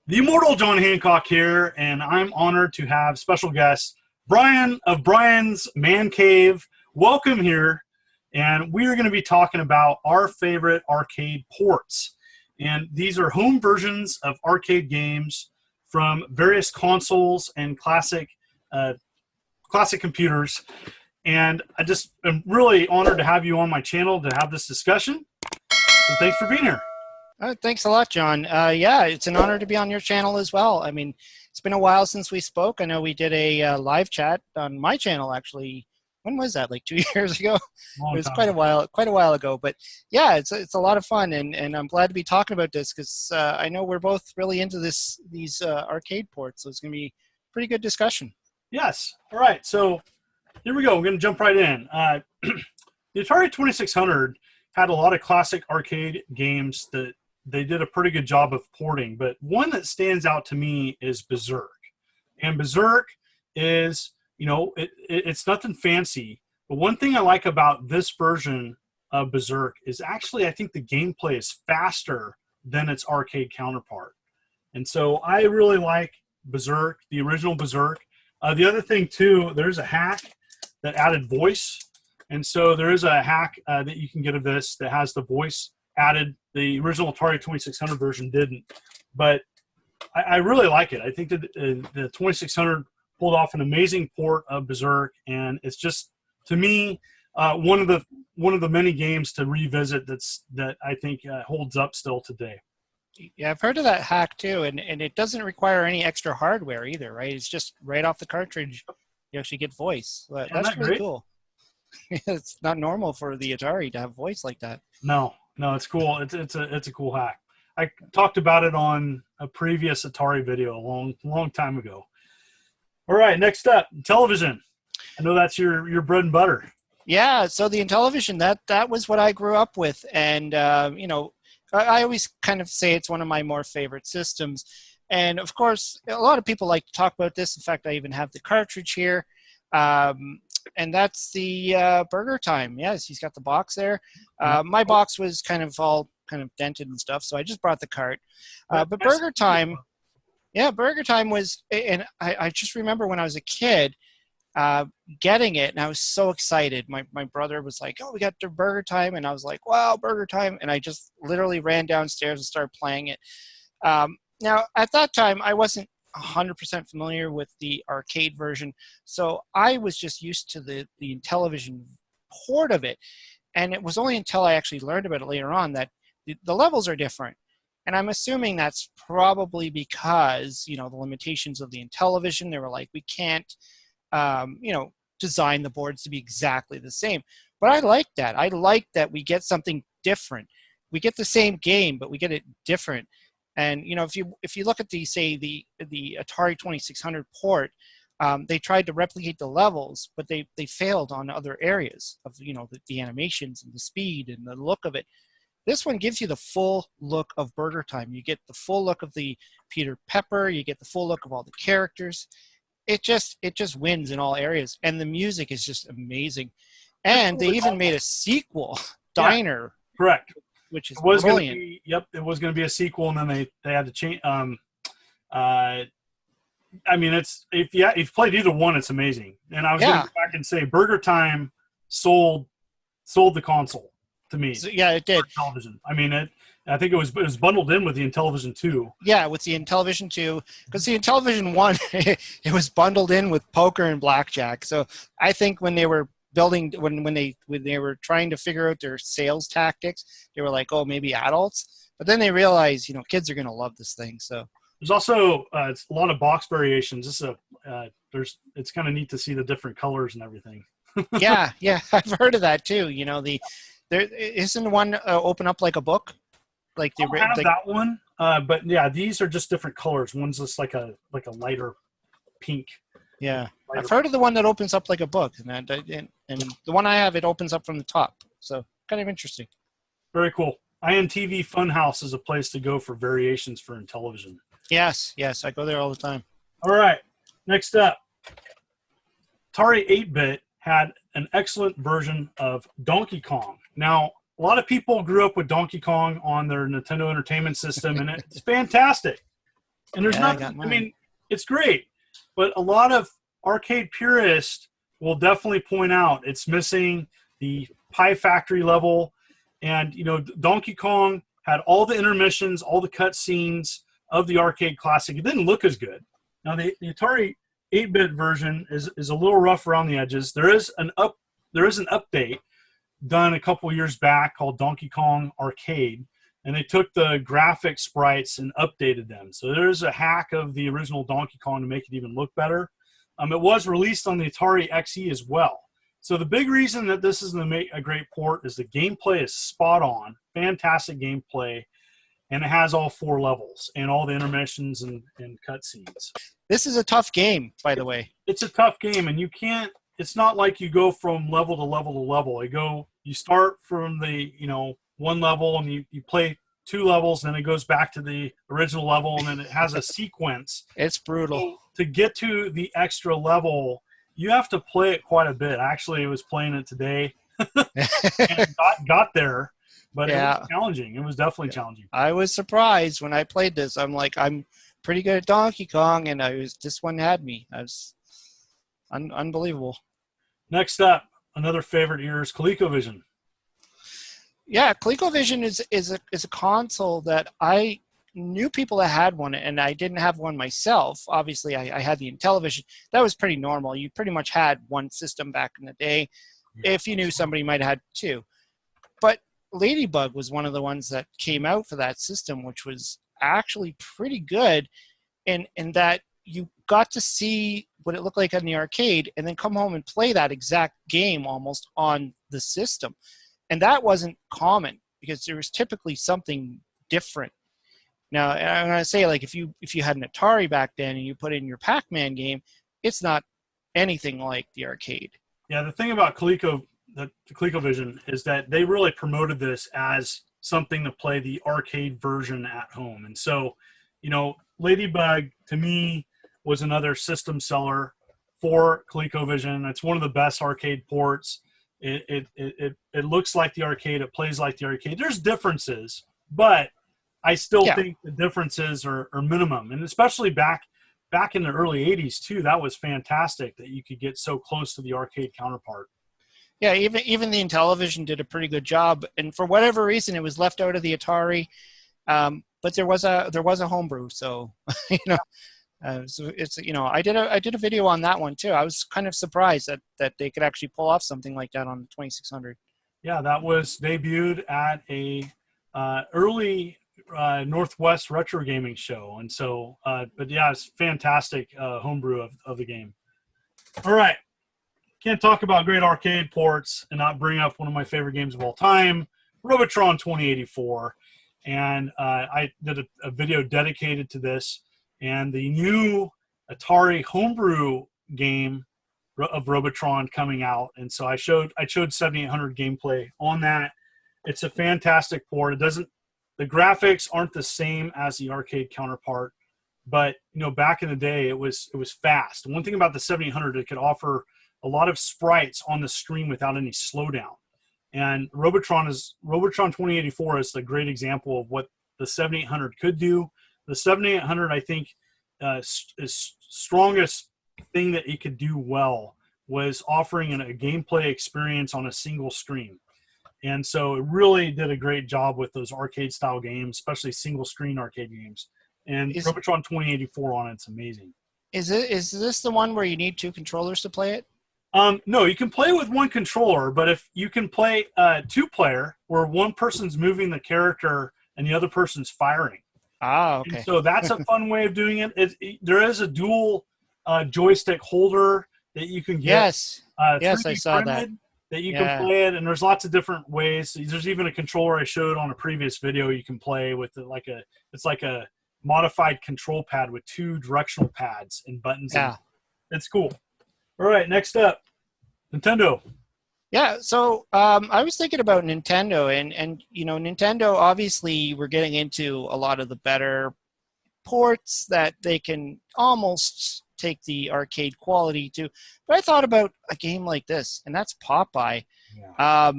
The immortal John Hancock here, and I'm honored to have special guest Brian of Brian's Man Cave. Welcome here, and we are going to be talking about our favorite arcade ports. And these are home versions of arcade games from various consoles and classic computers. And I just am really honored to have you on my channel to have this discussion. So thanks for being here. Thanks a lot, John. Yeah, it's an honor to be on your channel as well. I mean, it's been a while since we spoke. I know we did a live chat on my channel, actually. When was that? Like 2 years ago? It was quite a while ago. But yeah, it's a lot of fun, and I'm glad to be talking about this because I know we're both really into these arcade ports, so it's going to be a pretty good discussion. Yes. All right. So here we go. We're going to jump right in. The Atari 2600 had a lot of classic arcade games that they did a pretty good job of porting, but one that stands out to me is Berserk. And Berserk is, you know, it's nothing fancy, but one thing I like about this version of Berserk is actually I think the gameplay is faster than its arcade counterpart. And so I really like Berserk, the original Berserk. The other thing too, there's a hack that added voice. And so there is a hack that you can get of this that has the voice added. The original Atari 2600 version didn't, but I really like it. I think that the 2600 pulled off an amazing port of Berserk, and it's just, to me, one of the many games to revisit that I think holds up still today. Yeah, I've heard of that hack too, and it doesn't require any extra hardware either, right? It's just right off the cartridge. You actually get voice. That's really cool. It's not normal for the Atari to have voice like that. No, it's cool. It's a cool hack. I talked about it on a previous Atari video a long time ago. All right, next up, Intellivision. I know that's your bread and butter. Yeah, so the Intellivision, that was what I grew up with, and you know, I always kind of say it's one of my more favorite systems. And of course, a lot of people like to talk about this. In fact, I even have the cartridge here. And that's the Burgertime. Yes, he's got the box there. My box was all kind of dented and stuff, so I just brought the cart. But Burgertime, yeah, Burgertime was, and I just remember when I was a kid getting it, and I was so excited. My brother was like, "Oh, we got the Burgertime," and I was like, "Wow, Burgertime!" And I just literally ran downstairs and started playing it. Now, at that time, I wasn't 100% familiar with the arcade version, so I was just used to the Intellivision port of it, and it was only until I actually learned about it later on that the levels are different. And I'm assuming that's probably because, you know, the limitations of the Intellivision. They were like, we can't you know, design the boards to be exactly the same. But I like that. I like that we get something different. We get the same game, but we get it different. And you know, if you look at the Atari 2600 port, they tried to replicate the levels, but they failed on other areas of, you know, the animations and the speed and the look of it. This one gives you the full look of Burgertime. You get the full look of the Peter Pepper. You get the full look of all the characters. It just wins in all areas, and the music is just amazing. And they even made a sequel, Diner. Yeah, correct. Which is brilliant. It was going to be a sequel, and then they had to change. I mean, if you've played either one, it's amazing. And I was going to go back and say, Burgertime sold the console to me. So, yeah, it did. Television. I mean, I think it was bundled in with the Intellivision 2. Yeah, with the Intellivision 2, because the Intellivision 1, it was bundled in with poker and blackjack. So I think when they were building, when they were trying to figure out their sales tactics, they were like, oh, maybe adults. But then they realized, you know, kids are going to love this thing. So there's also it's a lot of box variations. It's kind of neat to see the different colors and everything. yeah, I've heard of that too. You know, there isn't one open up like a book. Like I don't have that one, but yeah, these are just different colors. One's just like a lighter pink. Yeah, I've heard of the one that opens up like a book, and the one I have, it opens up from the top. So kind of interesting. Very cool. INTV Funhouse is a place to go for variations for Intellivision. Yes, I go there all the time. All right, next up, Atari 8-bit had an excellent version of Donkey Kong. Now, a lot of people grew up with Donkey Kong on their Nintendo Entertainment System, and it's fantastic. And there's Yeah, I nothing, got I mine. mean, it's great, but a lot of arcade purists will definitely point out it's missing the Pie Factory level. And, Donkey Kong had all the intermissions, all the cut scenes of the arcade classic. It didn't look as good. Now, the Atari 8-bit version is a little rough around the edges. There is an update done a couple years back called Donkey Kong Arcade, and they took the graphic sprites and updated them. So there's a hack of the original Donkey Kong to make it even look better. It was released on the Atari XE as well. So the big reason that this is a great port is the gameplay is spot on, fantastic gameplay, and it has all 4 levels and all the intermissions and cutscenes. This is a tough game, by the way. It's a tough game, and it's not like you go from level to level to level. You start from the, 1 level, and you play 2 levels, then it goes back to the original level, and then it has a sequence. It's brutal. So to get to the extra level, you have to play it quite a bit. Actually, I was playing it today and got there, but It was challenging. It was definitely challenging. I was surprised when I played this. I'm like, I'm pretty good at Donkey Kong, and this one had me. I was unbelievable. Next up, another favorite here is ColecoVision. Yeah, ColecoVision is a console that I knew people that had one, and I didn't have one myself. Obviously, I had the Intellivision. That was pretty normal. You pretty much had one system back in the day. If you knew somebody, you might have had 2. But Ladybug was one of the ones that came out for that system, which was actually pretty good in that you got to see what it looked like in the arcade and then come home and play that exact game almost on the system. And that wasn't common because there was typically something different. Now, I'm going to say, like, if you had an Atari back then and you put in your Pac-Man game, it's not anything like the arcade. Yeah, the thing about the ColecoVision is that they really promoted this as something to play the arcade version at home. And so, Ladybug, to me, was another system seller for ColecoVision. It's one of the best arcade ports. It looks like the arcade. It plays like the arcade. There's differences, but I still think the differences are minimum. And especially back in the early 80s, too, that was fantastic that you could get so close to the arcade counterpart. Yeah, even the Intellivision did a pretty good job. And for whatever reason, it was left out of the Atari. But there was a homebrew. So, so it's, I did a video on that one, too. I was kind of surprised that they could actually pull off something like that on the 2600. Yeah, that was debuted at a early Northwest retro gaming show. And so, but yeah, it's fantastic homebrew of the game. All right. Can't talk about great arcade ports and not bring up one of my favorite games of all time, Robotron 2084. And I did a video dedicated to this. And the new Atari homebrew game of Robotron coming out. And so I showed 7800 gameplay on that. It's a fantastic port. The graphics aren't the same as the arcade counterpart, but back in the day it was fast. One thing about the 7800, it could offer a lot of sprites on the screen without any slowdown. And Robotron 2084 is a great example of what the 7800 could do. The 7800, I think, is strongest thing that it could do well was offering a gameplay experience on a single screen. And so it really did a great job with those arcade-style games, especially single-screen arcade games. And Robotron 2084 on it's amazing. Is this the one where you need 2 controllers to play it? No, you can play with 1 controller, but if you can play 2-player, where one person's moving the character and the other person's firing. Ah, okay. And so that's a fun way of doing it. There is a dual joystick holder that you can get. Yes, yes, I saw that. That you can play it, and there's lots of different ways. There's even a controller I showed on a previous video you can play with it's like a modified control pad with 2 directional pads and buttons. Yeah. It's cool. All right, next up, Nintendo. Yeah, so I was thinking about Nintendo, and Nintendo, obviously, we're getting into a lot of the better ports that they can almost take the arcade quality to. But I thought about a game like this, and that's Popeye. Yeah.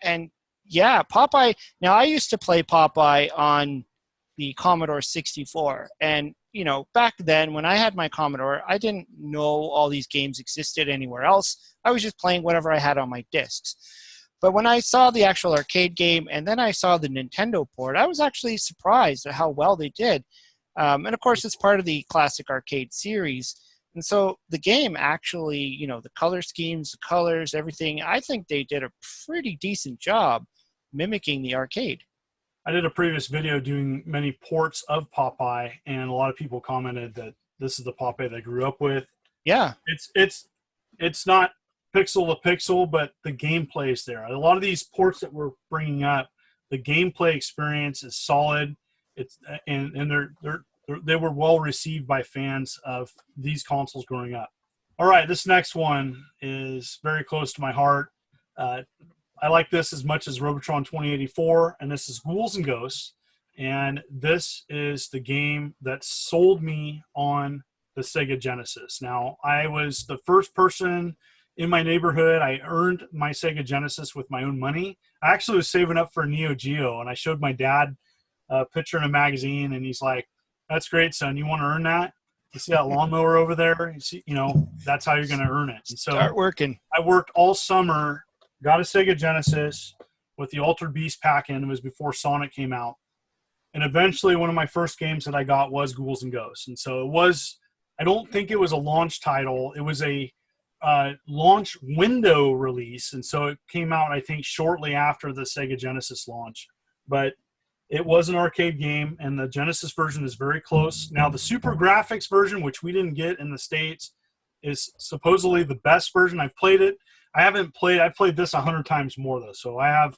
And yeah, Popeye. Now, I used to play Popeye on the Commodore 64, and you know, back then when I had my Commodore, I didn't know all these games existed anywhere else. I was just playing whatever I had on my discs. But when I saw the actual arcade game and then I saw the Nintendo port, I was actually surprised at how well they did. And of course, it's part of the classic arcade series. And so the game actually, you know, the color schemes, the colors, everything, I think they did a pretty decent job mimicking the arcade. I did a previous video doing many ports of Popeye, and a lot of people commented that this is the Popeye they grew up with. Yeah. It's not pixel to pixel, but the gameplay is there. A lot of these ports that we're bringing up, the gameplay experience is solid. It's and they were well received by fans of these consoles growing up. All right, this next one is very close to my heart. I like this as much as Robotron 2084, and this is Ghouls and Ghosts. And this is the game that sold me on the Sega Genesis. Now, I was the first person in my neighborhood. I earned my Sega Genesis with my own money. I actually was saving up for a Neo Geo, and I showed my dad a picture in a magazine, and he's like, "That's great, son. You want to earn that? You see that lawnmower over there? You see, you know, that's how you're going to earn it." And so Start working. I worked all summer, got a Sega Genesis with the Altered Beast pack-in. It was before Sonic came out. And eventually one of my first games that I got was Ghouls and Ghosts. And so it was, I don't think it was a launch title. It was a launch window release. And so it came out, I think, shortly after the Sega Genesis launch. But it was an arcade game, and the Genesis version is very close. Now, the Super Graphics version, which we didn't get in the States, is supposedly the best version. I've played it. I've played this 100 times more, though. So I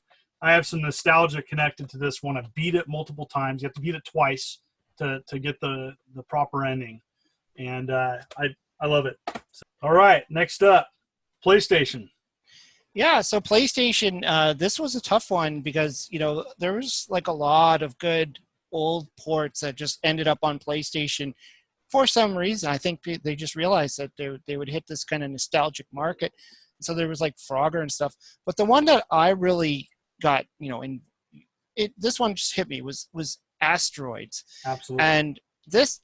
have some nostalgia connected to this one. I've beat it multiple times. You have to beat it twice to get the proper ending. And I love it. So, all right, next up, PlayStation. Yeah, so PlayStation, this was a tough one because, you know, there was like a lot of good old ports that just ended up on PlayStation for some reason. I think they just realized that they would hit this kind of nostalgic market. So there was like Frogger and stuff. But the one that I really got, you know, this one just hit me was Asteroids. Absolutely. And this,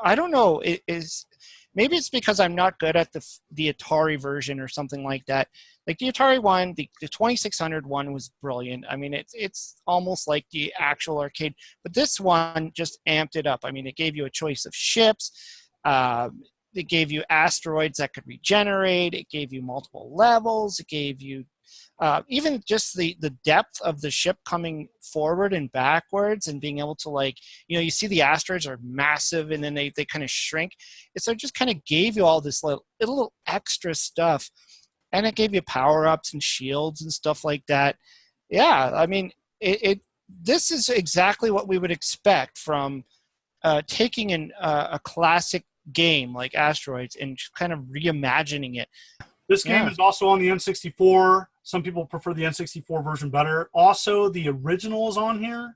I don't know, it is maybe it's because I'm not good at the Atari version or something like that. Like the Atari one, the 2600 one was brilliant. I mean, it's almost like the actual arcade, but this one just amped it up. I mean, it gave you a choice of ships. It gave you asteroids that could regenerate. It gave you multiple levels. It gave you even just the depth of the ship coming forward and backwards and being able to, like, you know, you see the asteroids are massive and then they kind of shrink. So it just kind of gave you all this little extra stuff. And it gave you power-ups and shields and stuff like that. Yeah, I mean, this is exactly what we would expect from taking a classic game like Asteroids and just kind of reimagining it. This game is also on the N64. Some people prefer the N64 version better. Also, the original is on here.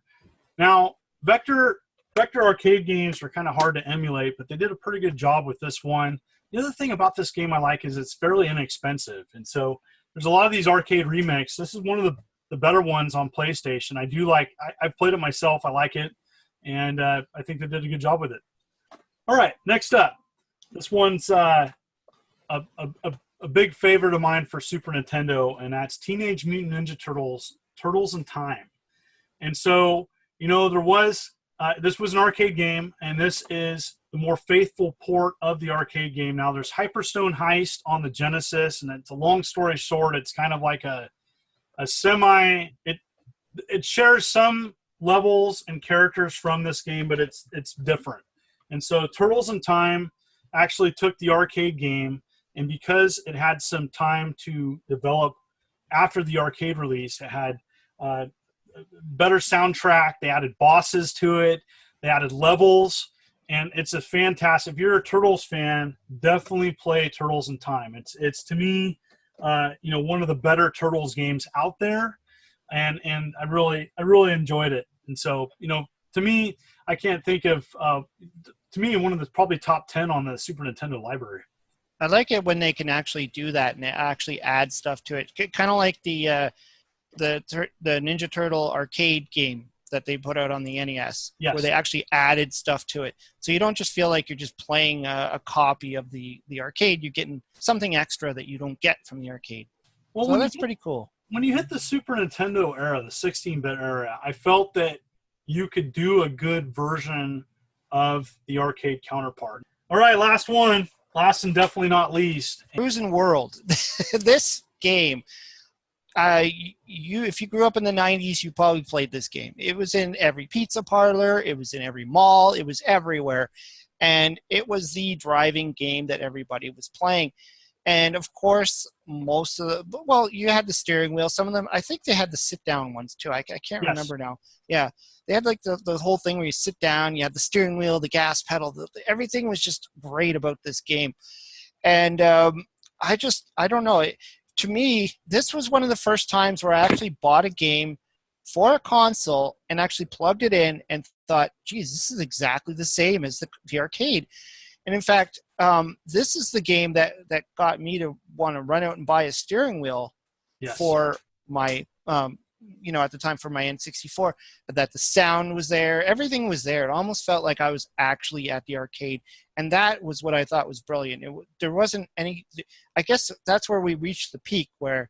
Now, Vector arcade games are kind of hard to emulate, but they did a pretty good job with this one. The other thing about this game I like is it's fairly inexpensive. And so there's a lot of these arcade remakes. This is one of the better ones on PlayStation. I do like, I've played it myself. I like it. And I think they did a good job with it. All right, next up. This one's a big favorite of mine for Super Nintendo, and that's Teenage Mutant Ninja Turtles, Turtles in Time. And so, you know, this was an arcade game, and this is the more faithful port of the arcade game. Now, there's Hyperstone Heist on the Genesis, and it's a long story short. It's kind of like a semi. It shares some levels and characters from this game, but it's different. And so, Turtles in Time actually took the arcade game, and because it had some time to develop after the arcade release, it had better soundtrack. They added bosses to it. They added levels. And it's a fantastic, if you're a Turtles fan, definitely play Turtles in Time. It's to me, you know, one of the better Turtles games out there. And I really enjoyed it. And so, you know, to me, I can't think of, to me, one of the probably top 10 on the Super Nintendo library. I like it when they can actually do that and actually add stuff to it. Kind of like the Ninja Turtle arcade game that they put out on the NES, Yes. where they actually added stuff to it. So you don't just feel like you're just playing a copy of the arcade. You're getting something extra that you don't get from the arcade. Well, So that's pretty cool. When you hit the Super Nintendo era, the 16-bit era, I felt that you could do a good version of the arcade counterpart. All right, last one. Last and definitely not least. Cruisin World. This game, if you grew up in the 90s, you probably played this game. It was in every pizza parlor. It was in every mall. It was everywhere. And it was the driving game that everybody was playing. And, of course, most of the – well, you had the steering wheel. Some of them – I think they had the sit-down ones, too. I can't remember now. Yeah. They had, like, the whole thing where you sit down. You had the steering wheel, the gas pedal. Everything was just great about this game. And I don't know. To me, this was one of the first times where I actually bought a game for a console and actually plugged it in and thought, geez, this is exactly the same as the arcade. And in fact, this is the game that got me to want to run out and buy a steering wheel for my, at the time for my N64, that the sound was there. Everything was there. It almost felt like I was actually at the arcade. And that was what I thought was brilliant. There wasn't any, I guess that's where we reached the peak where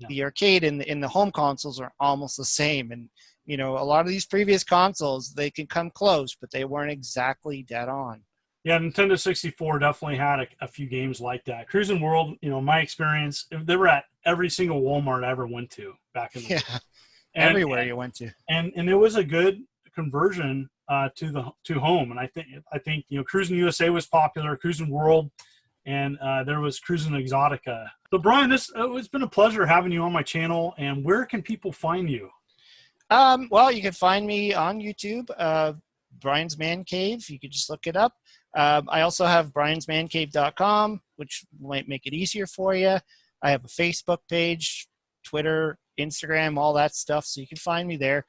the arcade and the home consoles are almost the same. And, a lot of these previous consoles, they can come close, but they weren't exactly dead on. Yeah, Nintendo 64 definitely had a few games like that. Cruisin World, my experience, they were at every single Walmart I ever went to back in the day. Everywhere you went to. And it was a good conversion to home. And I think Cruisin USA was popular, Cruisin World, and there was Cruisin Exotica. So Brian, it's been a pleasure having you on my channel. And where can people find you? Well, you can find me on YouTube, Brian's Man Cave. You could just look it up. I also have briansmancave.com, which might make it easier for you. I have a Facebook page, Twitter, Instagram, all that stuff, so you can find me there.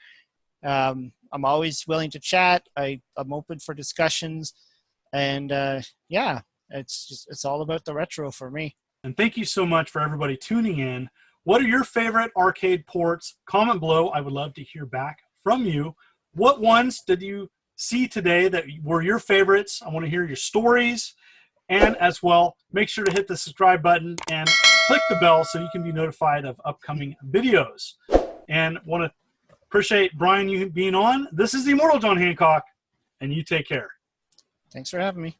I'm always willing to chat. I'm open for discussions, and it's all about the retro for me. And thank you so much for everybody tuning in. What are your favorite arcade ports? Comment below. I would love to hear back from you. What ones did you see today that were your favorites? I want to hear your stories. And as well, make sure to hit the subscribe button and click the bell so you can be notified of upcoming videos. And want to appreciate Brian you being on. This is the Immortal John Hancock, and you take care. Thanks for having me.